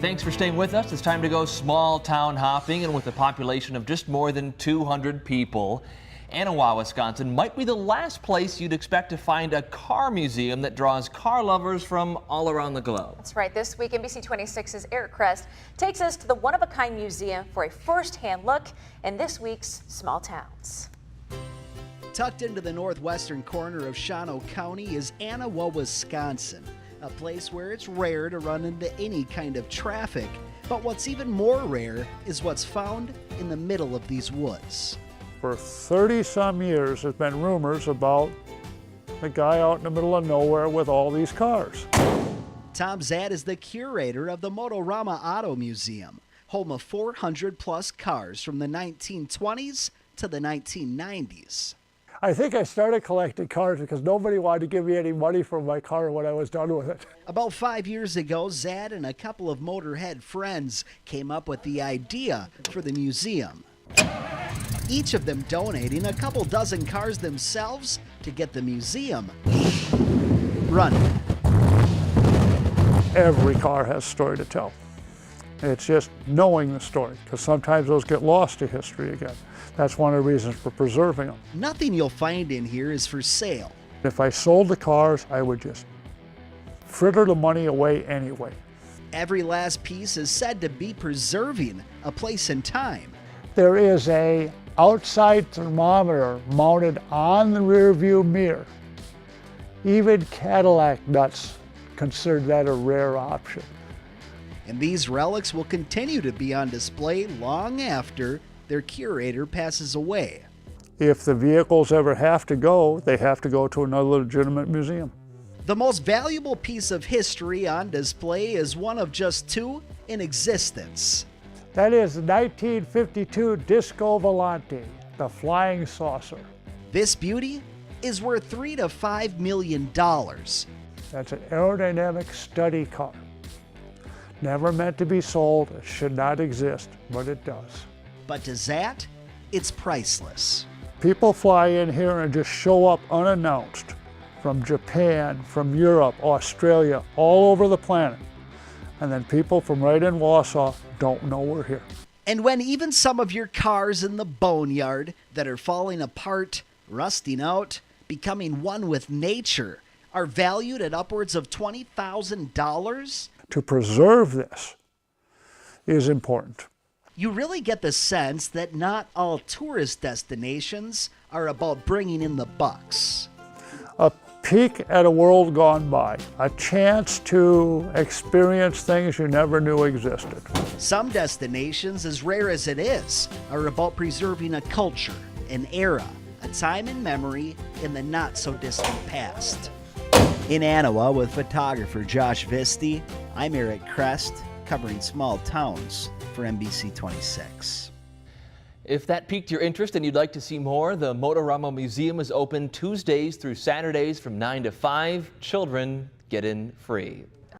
Thanks for staying with us. It's time to go small town hopping, and with a population of just more than 200 people, Aniwa, Wisconsin might be the last place you'd expect to find a car museum that draws car lovers from all around the globe. That's right. This week, NBC 26's Eric Crest takes us to the one-of-a-kind museum for a first-hand look in this week's Small Towns. Tucked into the northwestern corner of Shawano County is Aniwa, Wisconsin, a place where it's rare to run into any kind of traffic. But what's even more rare is what's found in the middle of these woods. For 30-some years, there's been rumors about the guy out in the middle of nowhere with all these cars. Tom Zadd is the curator of the Motorama Auto Museum, home of 400-plus cars from the 1920s to the 1990s. I think I started collecting cars because nobody wanted to give me any money for my car when I was done with it. About 5 years ago, Zadd and a couple of motorhead friends came up with the idea for the museum. Each of them donating a couple dozen cars themselves to get the museum running. Every car has a story to tell. It's just knowing the story, because sometimes those get lost to history again. That's one of the reasons for preserving them. Nothing you'll find in here is for sale. If I sold the cars, I would just fritter the money away anyway. Every last piece is said to be preserving a place and time. There is a outside thermometer mounted on the rear view mirror. Even Cadillac nuts consider that a rare option. And these relics will continue to be on display long after their curator passes away. If the vehicles ever have to go, they have to go to another legitimate museum. The most valuable piece of history on display is one of just two in existence. That is the 1952 Disco Volante, the flying saucer. This beauty is worth $3 to $5 million. That's an aerodynamic study car. Never meant to be sold, it should not exist, but it does. But to Zadd, it's priceless. People fly in here and just show up unannounced from Japan, from Europe, Australia, all over the planet. And then people from right in Wausau don't know we're here. And when even some of your cars in the boneyard that are falling apart, rusting out, becoming one with nature, are valued at upwards of $20,000? To preserve this is important. You really get the sense that not all tourist destinations are about bringing in the bucks. A peek at a world gone by, a chance to experience things you never knew existed. Some destinations, as rare as it is, are about preserving a culture, an era, a time in memory in the not-so-distant past. In Aniwa with photographer Josh Visti, I'm Eric Crest, covering small towns for NBC 26. If that piqued your interest and you'd like to see more, the Motorama Museum is open Tuesdays through Saturdays from 9 to 5. Children get in free.